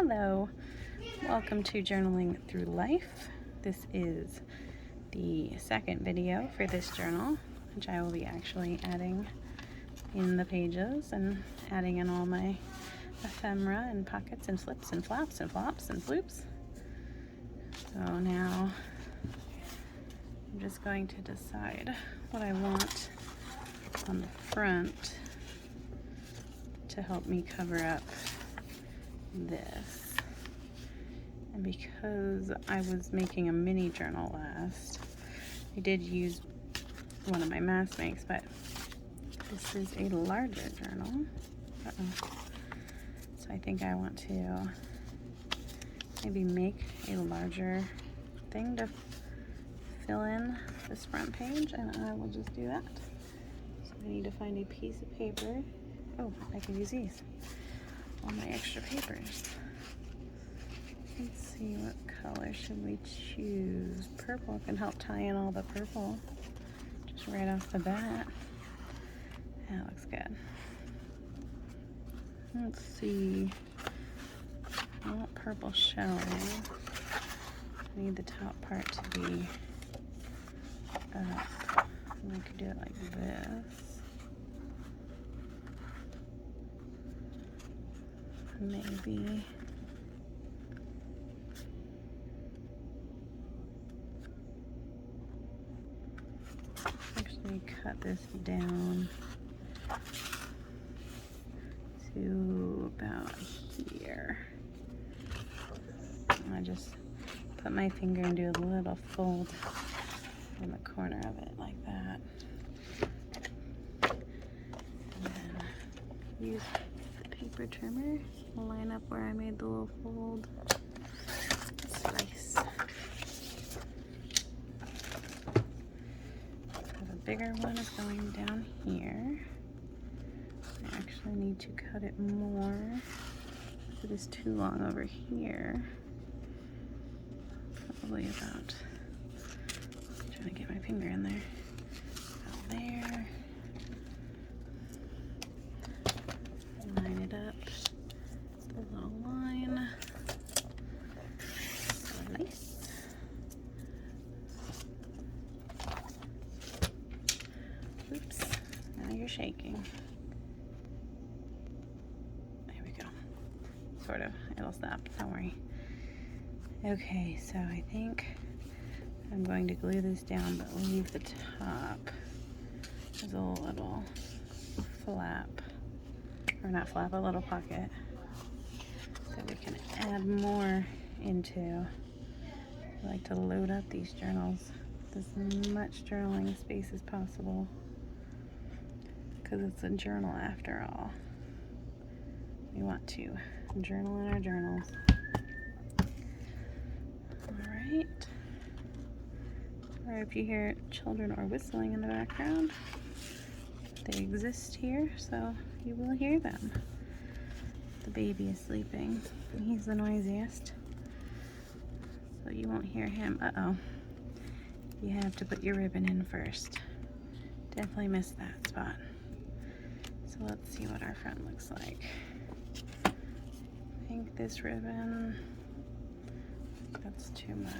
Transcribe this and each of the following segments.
Hello, welcome to Journaling Through Life. This is the second video for this journal, which I will be actually adding in the pages and adding in all my ephemera and pockets and flips and flaps and flops and floops. So now I'm just going to decide what I want on the front to help me cover up this. And because I was making a mini journal last, I did use one of my mass makes, but this is a larger journal. So I think I want to maybe make a larger thing to fill in this front page, and I will just do that. So I need to find a piece of paper. Oh, I can use these. All my extra papers. Let's see, what color should we choose? Purple can help tie in all the purple just right off the bat. That looks good. Let's see. I want purple shells. I need the top part to be up. And I could do it like this. Maybe actually cut this down to about here. I just put my finger and do a little fold in the corner of it like that. And then use the paper trimmer, line up where I made the little fold, slice. So the bigger one is going down here. I actually need to cut it more. It is too long over here. Probably about, I'm trying to get my finger in there. About there. Line it up. The little line. Slice. Oops. Now you're shaking. There we go. Sort of. It'll stop. Don't worry. Okay, so I think I'm going to glue this down, but leave the top as a little flap. Or not flap, a little pocket. So we can add more into. I like to load up these journals with as much journaling space as possible, because it's a journal after all. We want to journal in our journals. Alright. Or if you hear children or whistling in the background, they exist here, so you will hear them. The baby is sleeping. He's the noisiest, so you won't hear him. Uh-oh. You have to put your ribbon in first. Definitely missed that spot. So let's see what our front looks like. I think this ribbon, that's too much.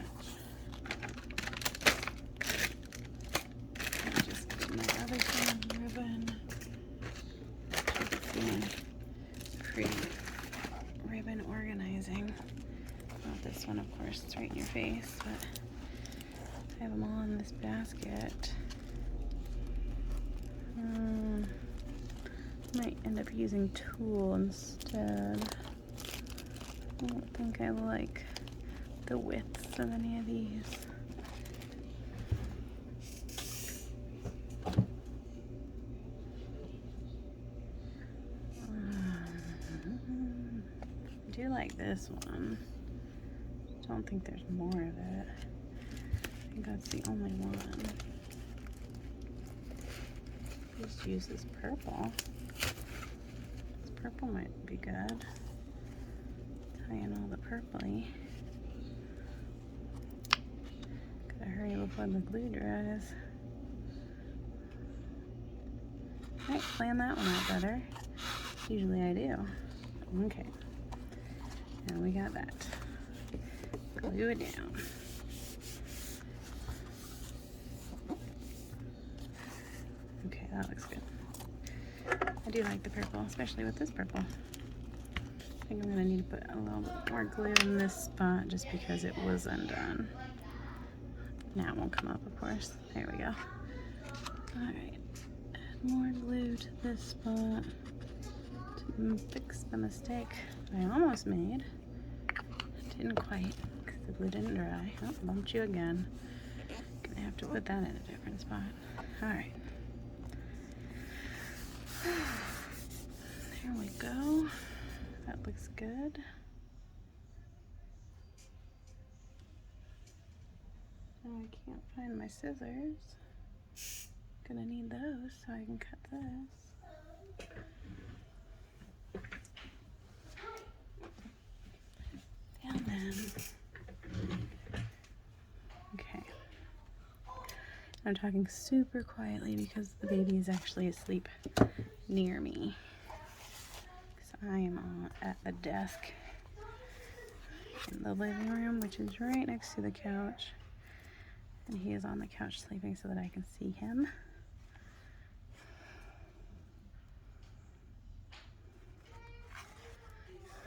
Let me just get my other kind of ribbon. Pretty ribbon organizing. Not this one, of course, it's right in your face, but I have them all in this basket. Might end up using tulle instead. I don't think I like the widths of any of these. I do like this one. Don't think there's more of it. I think that's the only one. Just use this purple. This purple might be good. Tie in all the purpley. Gotta hurry before the glue dries. Might plan that one out better. Usually I do. Okay. then we got that. Glue it down. Okay, that looks good. I do like the purple, especially with this purple. I think I'm gonna need to put a little bit more glue in this spot just because it was undone. Now it won't come up, of course. There we go. Alright, add more glue to this spot to fix the mistake I almost made. Didn't quite, because the glue didn't dry. Oh, bumped you again. Gonna have to put that in a different spot. Alright. There we go. That looks good. Now I can't find my scissors. Gonna need those so I can cut this. And then, okay. I'm talking super quietly because the baby is actually asleep near me. Because I am at the desk in the living room, which is right next to the couch. And he is on the couch sleeping so that I can see him.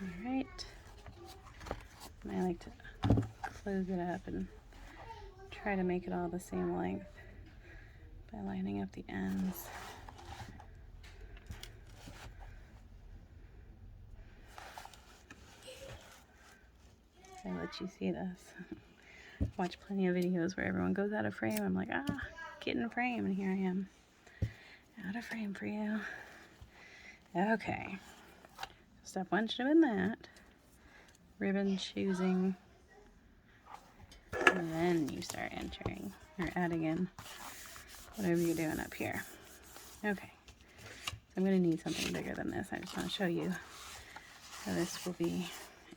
All right. And I like to close it up and try to make it all the same length by lining up the ends. I let you see this. Watch plenty of videos where everyone goes out of frame. I'm like, get in frame, and here I am. Out of frame for you. Okay. Step one should have been that. Ribbon choosing. And then you start entering or adding in whatever you're doing up here. Okay. So I'm going to need something bigger than this. I just want to show you how this will be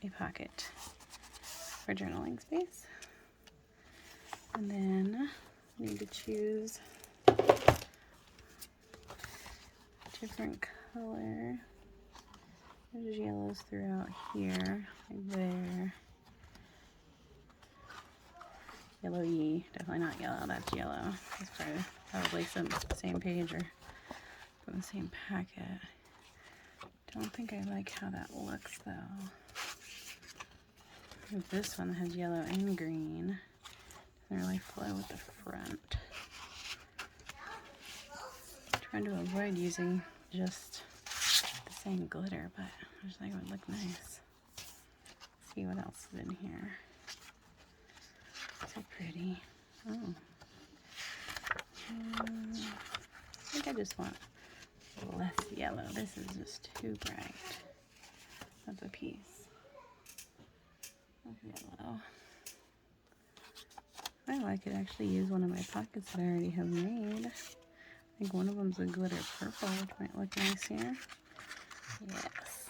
a pocket for journaling space. And then I need to choose a different color. There's yellows throughout here, like there. Yellowy, definitely not yellow, that's yellow. That's probably some same page or from the same packet. Don't think I like how that looks though. This one has yellow and green. Doesn't really flow with the front. I'm trying to avoid using just the same glitter, but I just think it would look nice. Let's see what else is in here. So pretty. Oh. I think I just want less yellow. This is just too bright. That's a piece of yellow. I like to actually use one of my pockets that I already have made. I think one of them's a glitter purple, which might look nice here. Yes,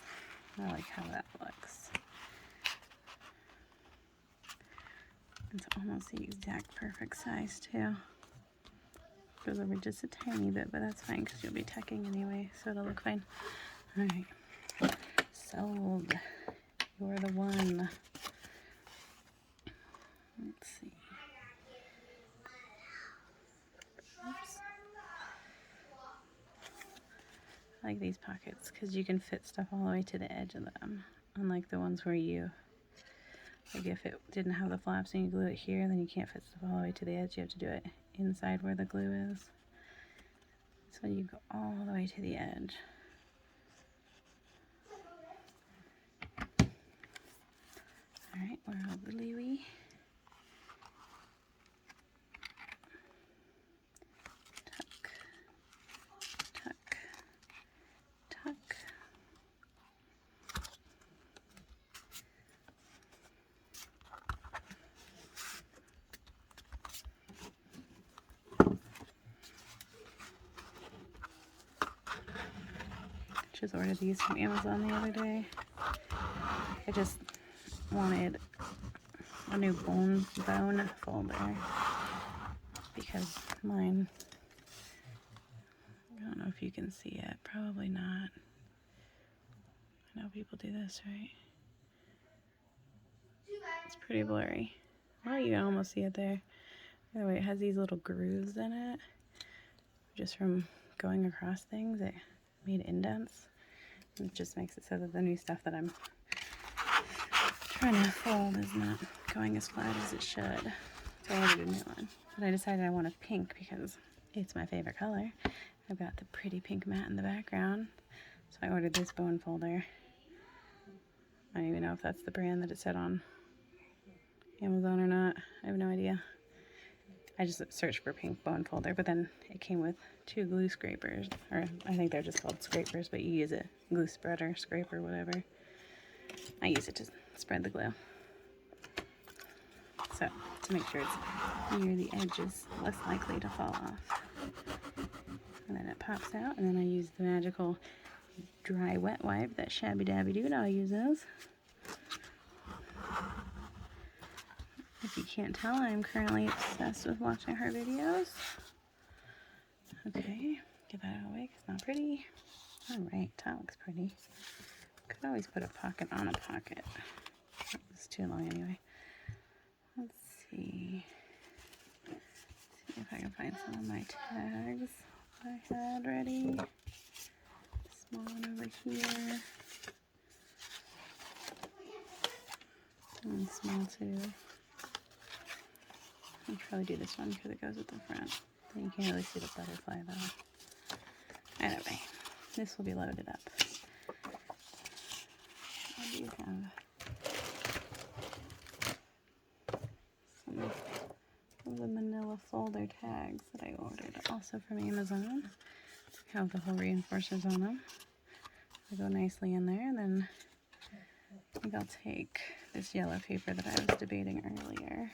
I like how that looks. It's almost the exact perfect size too. Goes over just a tiny bit, but that's fine because you'll be tucking anyway, so it'll look fine. All right, sold. You're the one. Let's see. Oops. I like these pockets because you can fit stuff all the way to the edge of them, unlike the ones where you, like if it didn't have the flaps and you glue it here, then you can't fit stuff all the way to the edge. You have to do it inside where the glue is. So you go all the way to the edge. All right, we're all gluey. Tuck, tuck, tuck. Just ordered these from Amazon the other day. I just wanted a new bone folder because mine, I don't know if you can see it, probably not. I know people do this, right? It's pretty blurry. Well, you can almost see it there. By the way, it has these little grooves in it. Just from going across things, it made indents. And it just makes it so that the new stuff that I'm trying to fold is not going as flat as it should. So I ordered a new one. But I decided I want a pink because it's my favorite color. I've got the pretty pink mat in the background. So I ordered this bone folder. I don't even know if that's the brand that it said on Amazon or not. I have no idea. I just searched for pink bone folder, but then it came with 2 glue scrapers, or I think they're just called scrapers, but you use a glue spreader, scraper, whatever. I use it to spread the glue. So, to make sure it's near the edge is less likely to fall off. And then it pops out, and then I use the magical dry wet wipe that Shabby Dabby Doodah uses. If you can't tell, I'm currently obsessed with watching her videos. Okay, get that out of the way, 'cause it's not pretty. Alright, that looks pretty. Could always put a pocket on a pocket. It's too long anyway. Let's see. See if I can find some of my tags I had ready. Small one over here. And small too. I'll probably do this one because it goes at the front. Then you can't really see the butterfly though. Anyway, this will be loaded up. What do you have? Some of the manila folder tags that I ordered, also from Amazon. They have the whole reinforcers on them. They go nicely in there. And then I think I'll take this yellow paper that I was debating earlier.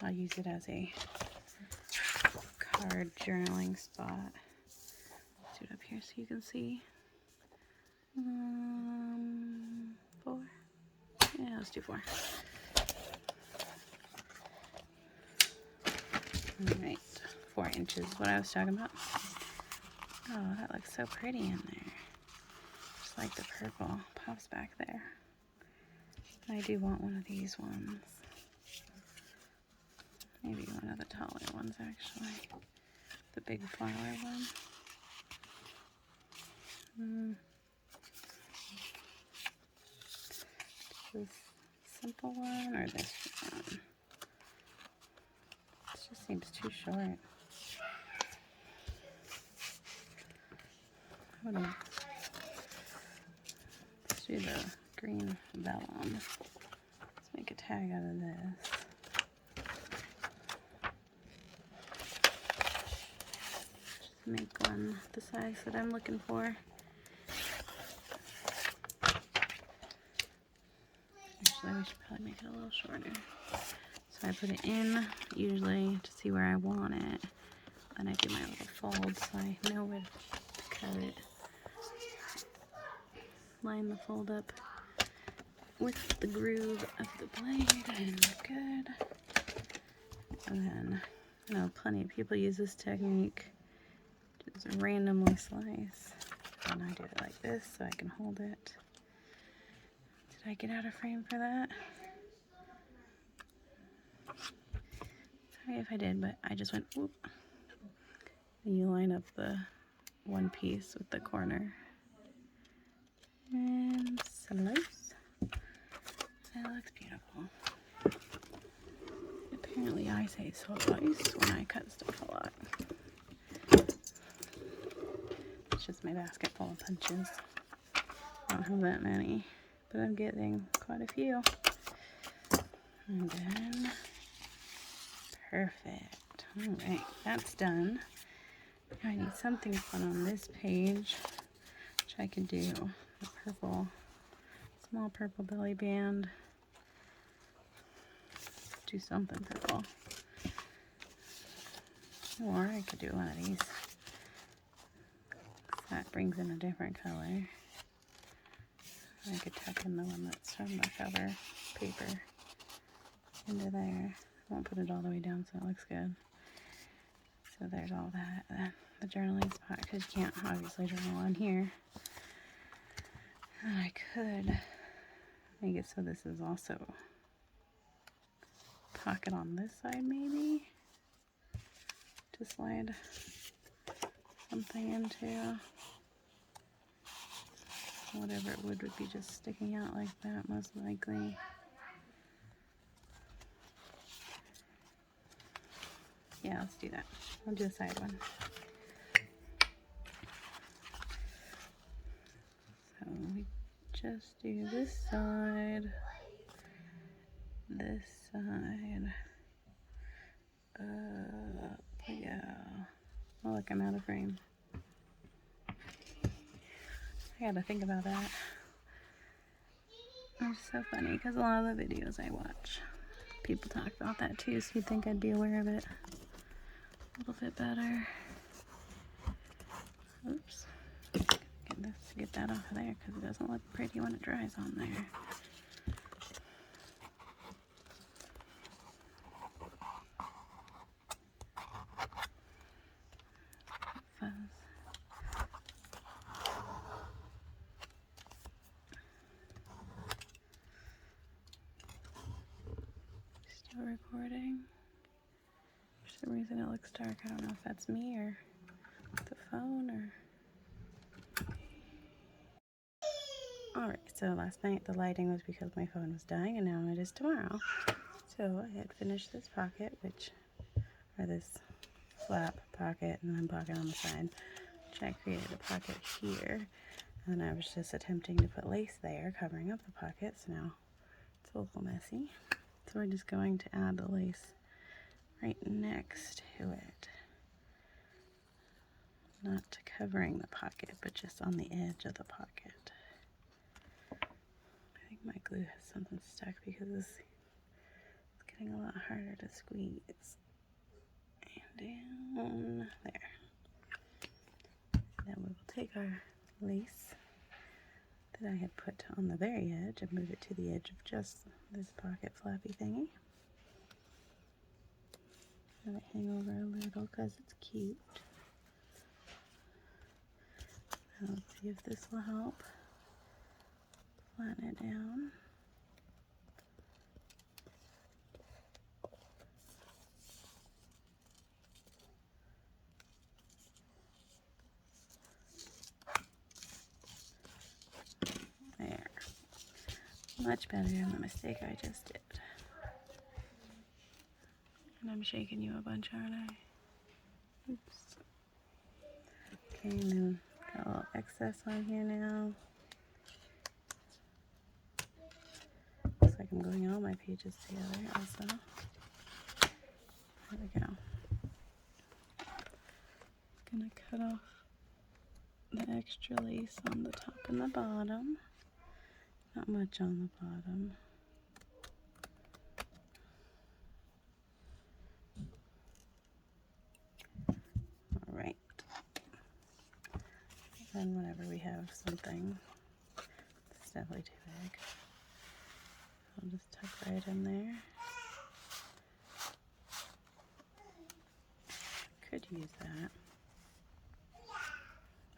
I'll use it as a card journaling spot. Let's do it up here so you can see. 4. Yeah, let's do 4. Alright, 4 inches is what I was talking about. Oh, that looks so pretty in there. Just like the purple pops back there. I do want one of these ones. Maybe one of the taller ones, actually. The big flower one. This simple one or this one? This just seems too short. Let's do the green vellum. Let's make a tag out of this. Just make one the size that I'm looking for. Actually, we should probably make it a little shorter. So I put it in, usually to see where I want it. Then I do my little fold so I know where to cut it. Line the fold up with the groove of the blade and we're good. And then, I know plenty of people use this technique. Just randomly slice. And I do it like this so I can hold it. Did I get out of frame for that? Sorry if I did, but I just went whoop. And you line up the one piece with the corner. And slice. That looks beautiful. Apparently I say slice when I cut stuff a lot. It's just my basket full of punches. I don't have that many, but I'm getting quite a few. And then, perfect. Alright, that's done. Now I need something fun on this page, which I could do a purple, small purple belly band. Do something purple. Or I could do one of these. That brings in a different color. I could tuck in the one that's from the cover paper into there. I won't put it all the way down so it looks good. So there's all that. Then the journaling spot, because you can't obviously journal on here. And I could make it so this is also pocket on this side maybe to slide something into. Whatever it would be just sticking out like that, most likely. Yeah, let's do that. I'll do a side one. So we just do this side, up we go. Oh look, I'm out of frame. I gotta think about that. It's so funny because a lot of the videos I watch, people talk about that too, so you'd think I'd be aware of it a little bit better. Oops. Get that off of there because it doesn't look pretty when it dries on there. Fuzz. Still recording. For some reason it looks dark. I don't know if that's me or the phone or... Alright, so last night the lighting was because my phone was dying, and now it is tomorrow. So I had finished this pocket, or this flap pocket, and then pocket on the side, which I created a pocket here. And I was just attempting to put lace there, covering up the pocket, so now it's a little messy. So we're just going to add the lace right next to it. Not covering the pocket, but just on the edge of the pocket. I think my glue has something stuck because it's getting a lot harder to squeeze. And down there. Then we will take our lace that I had put on the very edge and move it to the edge of just this pocket flappy thingy. Let it hang over a little because it's cute. Now let's see if this will help. Flatten it down. There. Much better than the mistake I just did. And I'm shaking you a bunch, aren't I? Oops. Okay, and then got a little excess on here now. Looks like I'm gluing all my pages together also. There we go. Gonna cut off the extra lace on the top and the bottom. Not much on the bottom. Alright. And whenever we have something that's definitely too big, I'll just tuck right in there. Could use that.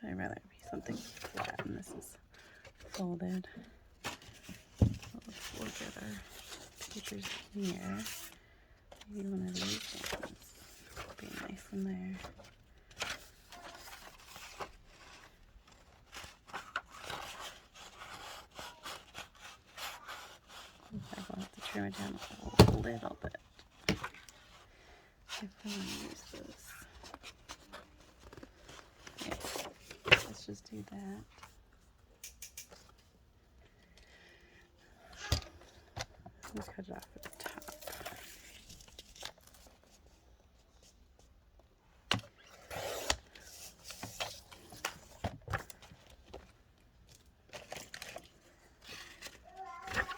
But I'd rather it be something flat, and this is folded. Let's look at our pictures here. Maybe one of these ones would be nice in there. Looks like I'll have to trim it down a little bit if I want to use this. Yeah, let's just do that. And cut it off at the top.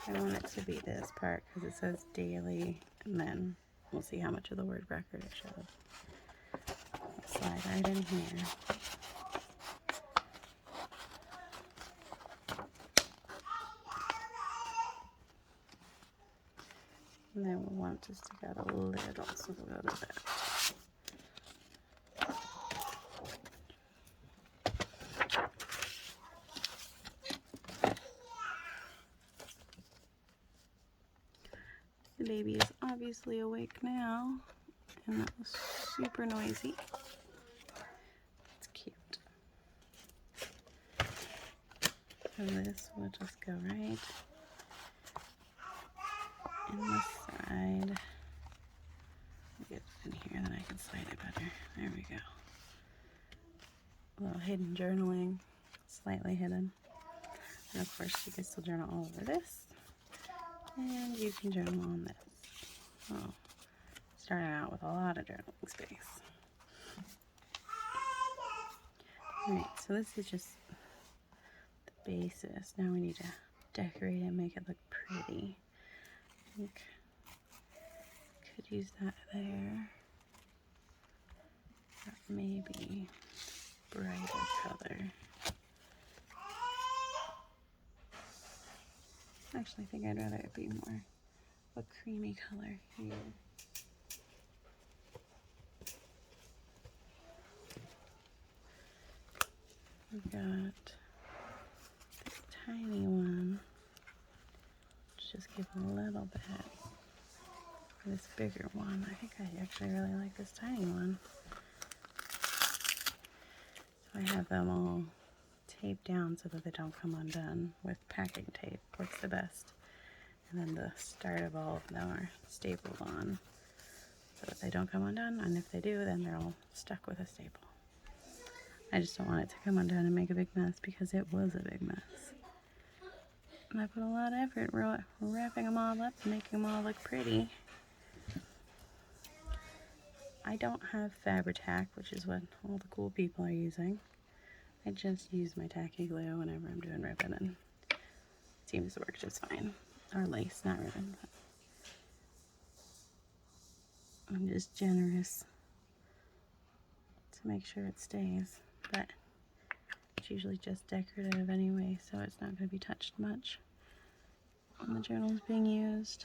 I want it to be this part because it says daily, and then we'll see how much of the word record it shows. I'll slide right in here. And then we'll want to stick out a little, so we'll go to that. The baby is obviously awake now, and that was super noisy. It's cute. So this will just go right in the side. Get it in here, then I can slide it better. There we go. A little hidden journaling, slightly hidden. And of course you can still journal all over this. And you can journal on this. Oh, starting out with a lot of journaling space. Alright, so this is just the basis. Now we need to decorate it and make it look pretty. I think I could use that there. That maybe brighter color. Actually, I think I'd rather it be more a creamy color here. We've got this tiny one. Let's just give a little bit for this bigger one. I think I actually really like this tiny one. So I have them all taped down so that they don't come undone with packing tape. Works the best. And then the start of all of them are stapled on so that they don't come undone, and if they do, then they're all stuck with a staple. I just don't want it to come undone and make a big mess, because it was a big mess. And I put a lot of effort wrapping them all up and making them all look pretty. I don't have Fabri-Tac, which is what all the cool people are using. I just use my tacky glue whenever I'm doing ribbon, and it seems to work just fine. Or lace, not ribbon. But I'm just generous to make sure it stays, but it's usually just decorative anyway, so it's not going to be touched much when the journal is being used.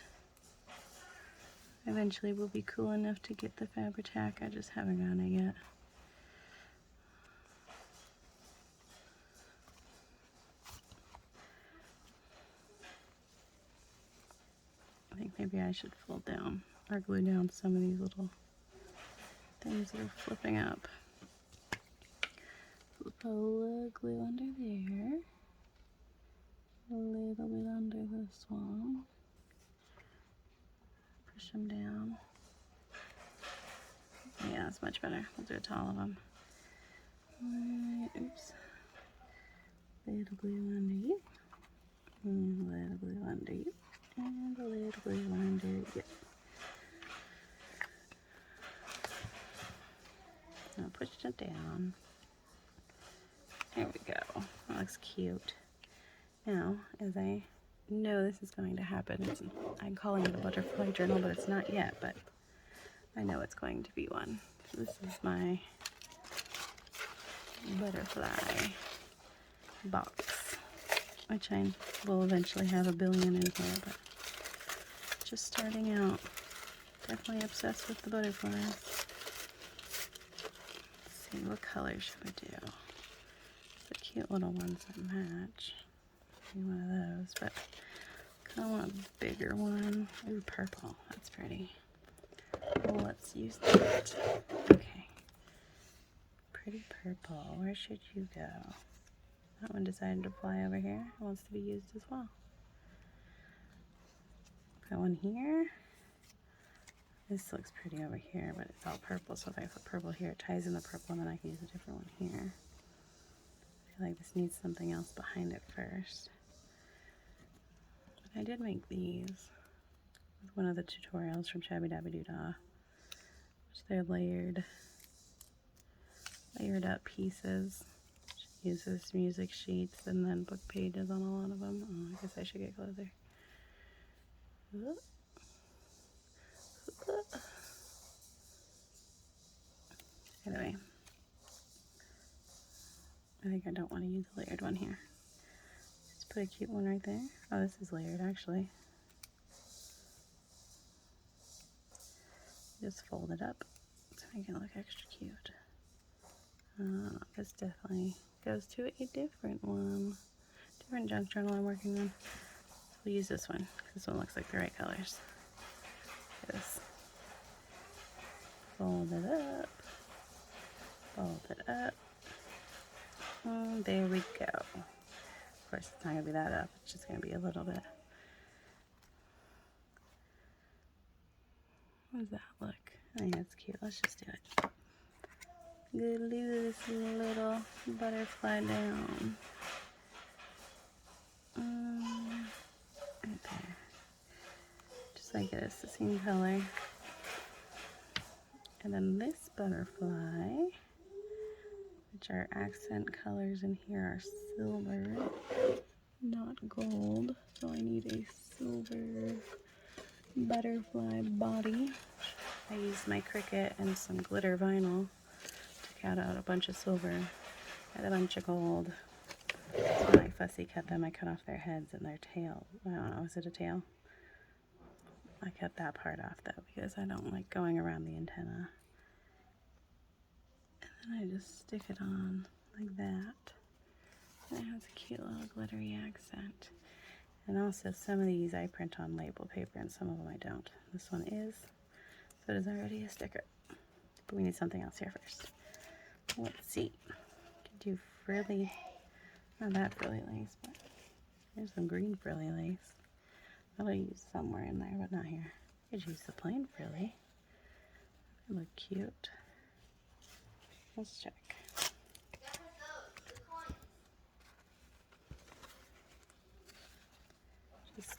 Eventually we'll be cool enough to get the Fabri-Tac, I just haven't gotten it yet. I think maybe I should fold down or glue down some of these little things that are flipping up. Flip a little glue under there, a little bit under this one. Push them down. Yeah, that's much better. We'll do it to all of them. Alright, oops. Little glue under you. And a little glue under you. And a little glue under you. Now push it down. There we go. That looks cute. Now, as I know this is going to happen, I'm calling it a butterfly journal, but it's not yet, but I know it's going to be one. So this is my butterfly box, which I will eventually have a billion in here, but just starting out. Definitely obsessed with the butterflies. Let's see, what color should we do? The cute little ones that match. One of those, but I kind of want a bigger one. Ooh, purple. That's pretty. Well, let's use that. Okay. Pretty purple. Where should you go? That one decided to fly over here. It wants to be used as well. Got one here. This looks pretty over here, but it's all purple, so if I put purple here, it ties in the purple, and then I can use a different one here. I feel like this needs something else behind it first. But I did make these with one of the tutorials from Shabby Dabby Doodah, which they're layered up pieces. She uses music sheets and then book pages on a lot of them. Oh, I guess I should get closer. Anyway, I think I don't want to use a layered one here. Just put a cute one right there. Oh, this is layered actually. Just fold it up to make it look extra cute. This definitely goes to a different one. Different junk journal I'm working on. We'll use this one. This one looks like the right colors. is. Fold it up. Fold it up. And there we go. Of course, it's not going to be that up. It's just going to be a little bit. How does that look? I think that's cute. Let's just do it. Glue this little butterfly down. Right there. Just like it is the same color. And then this butterfly, which our accent colors in here are silver, not gold. So I need a silver butterfly body. I used my Cricut and some glitter vinyl to cut out a bunch of silver and a bunch of gold. So when I fussy cut them, I cut off their heads and their tail. I don't know, is it a tail? I cut that part off though because I don't like going around the antenna. And then I just stick it on like that. And it has a cute little glittery accent. And also some of these I print on label paper and some of them I don't. This one is, so it is already a sticker. But we need something else here first. Let's see. Could do frilly, not that frilly lace, but there's some green frilly lace. I'll use somewhere in there, but not here. Could use the plain frilly. They look cute. Let's check. Just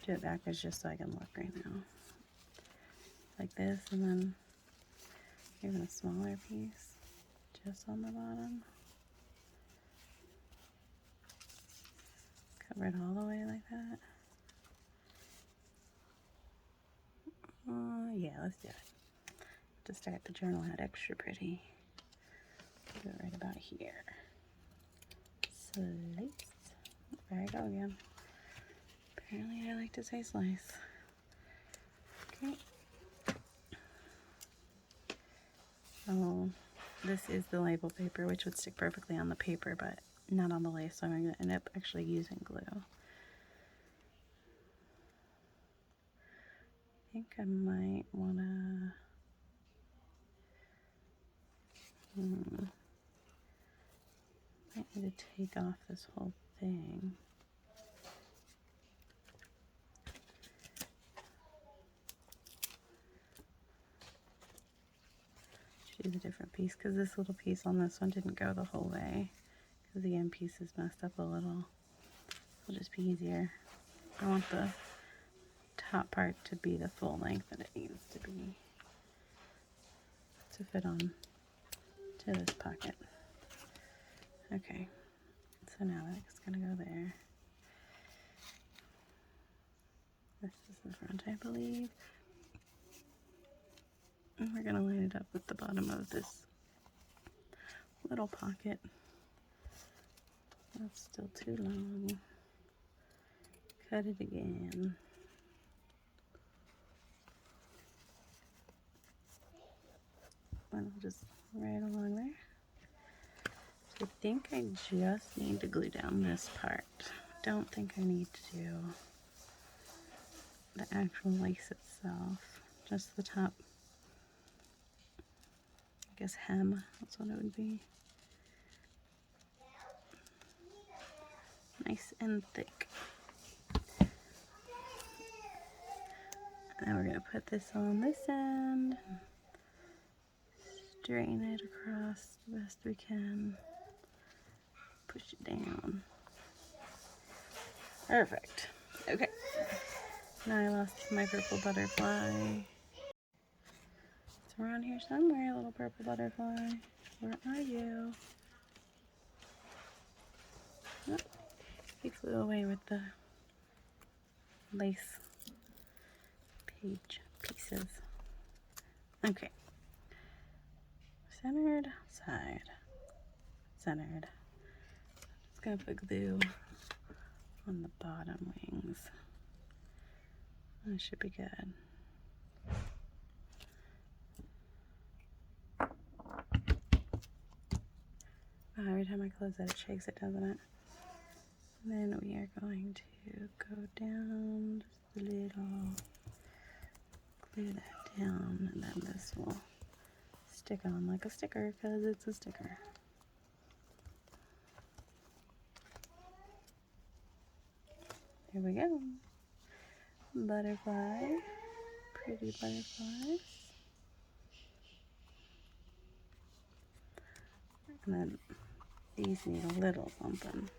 do it backwards just so I can look right now. Like this, and then even a smaller piece just on the bottom. Cover it all the way like that. Yeah, let's do it. To start the journal out extra pretty. Do it right about here. Slice. There I go again. Apparently I like to say slice. Okay. So this is the label paper, which would stick perfectly on the paper, but not on the lace, so I'm going to end up actually using glue. I think I might want to... I need to take off this whole thing. Choose a different piece because this little piece on this one didn't go the whole way because the end piece is messed up a little. It'll just be easier. I want the top part to be the full length that it needs to be to fit on to this pocket. Okay, so now that's gonna go there. This is the front, I believe. And we're gonna line it up with the bottom of this little pocket. That's still too long. Cut it again. And I'll just right along there. So I think I just need to glue down this part. Don't think I need to do the actual lace itself, just the top, I guess hem, that's what it would be. Nice and thick. Now we're gonna put this on this end, straighten it across the best we can, push it down. Perfect. Okay. Now I lost my purple butterfly. It's around here somewhere, little purple butterfly. Where are you? Oh, he flew away with the lace page pieces. Okay. Centered, side, centered. Just gonna put glue on the bottom wings. That should be good. Every time I close it, it shakes it, doesn't it? And then we are going to go down just a little. glue that down, and then this will stick on like a sticker because it's a sticker. Here we go. Butterfly. Pretty butterflies. And then these need a little something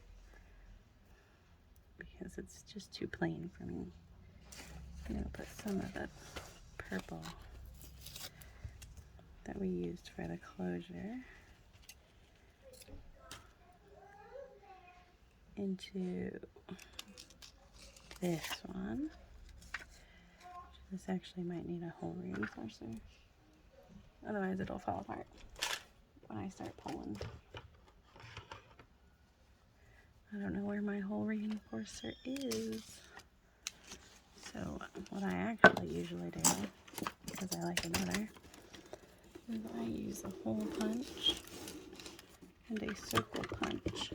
because it's just too plain for me. I'm going to put some of that purple that we used for the closure into this one. This actually might need a hole reinforcer. Otherwise it'll fall apart when I start pulling. I don't know where my hole reinforcer is. So what I actually usually do, because I like it better, is I use a hole punch and a circle punch.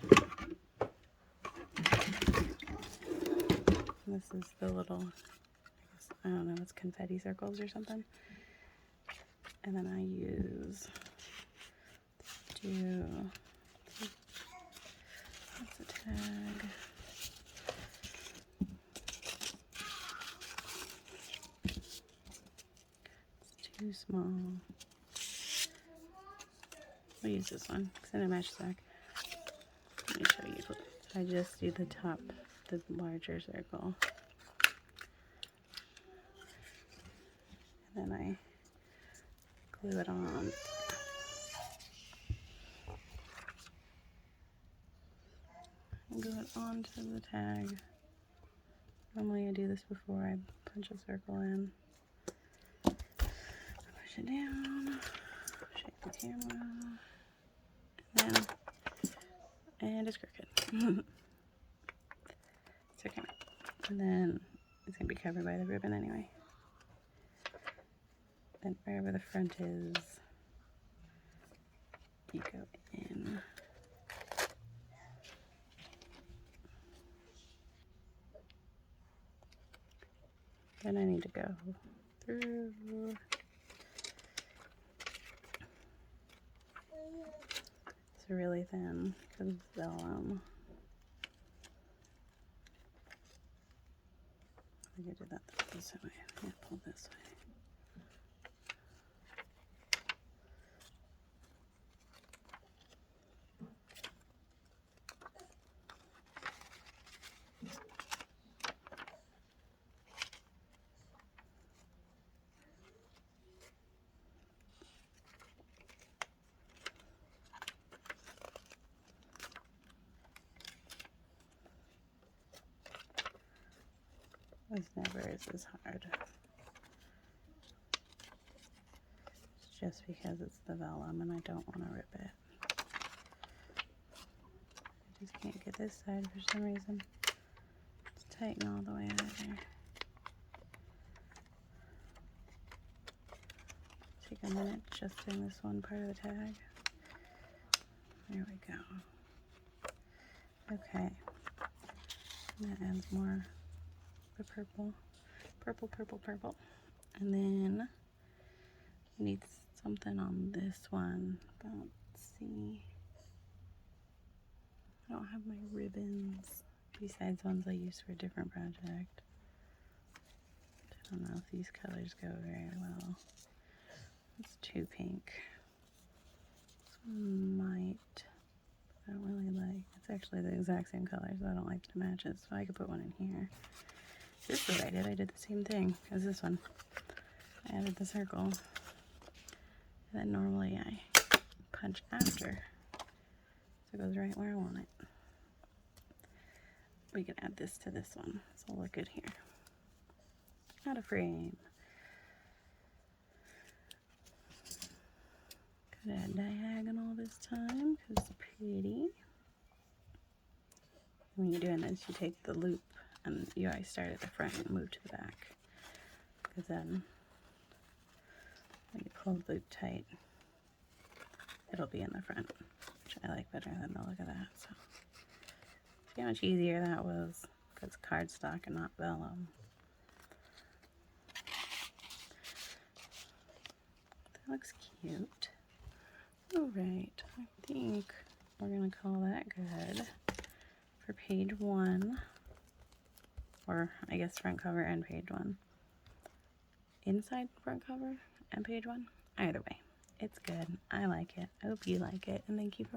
This is the little, I don't know, it's confetti circles or something. And then I use what's the tag? It's too small. We'll use this one because I match stack. Let me show you. I just do the top, the larger circle. And then I glue it on. And glue it onto the tag. Normally I do this before I punch a circle in. Push it down. Shake the camera. And it's crooked. It's okay. And then it's going to be covered by the ribbon anyway. Then wherever the front is, you go in. Then I need to go through. It's really thin because it's vellum. I think I did that this way. Yeah, pull this way. This never is as hard. It's just because it's the vellum and I don't want to rip it. I just can't get this side for some reason. It's tighten all the way out of there. Take a minute adjusting this one part of the tag. There we go. Okay. And that adds more the purple. Purple. And then we need something on this one. But let's see. I don't have my ribbons besides ones I use for a different project. I don't know if these colors go very well. It's too pink. This one might. I don't really like. It's actually the exact same color, so I don't like to match it. So I could put one in here. This is what I did. I did the same thing as this one. I added the circle. And then normally I punch after. So it goes right where I want it. We can add this to this one. So it'll look good here. Not a frame. Could add diagonal this time because it's pretty. When you're doing this, you take the loop and you always start at the front and move to the back. Because then when you pull the loop tight, it'll be in the front, which I like better than the look of that. So see how much easier that was because it's cardstock and not vellum. looks cute. All right, I think we're gonna call that good for page 1, or I guess front cover and page 1. Inside front cover and page 1. Either way, it's good. I like it. I hope you like it, and thank you for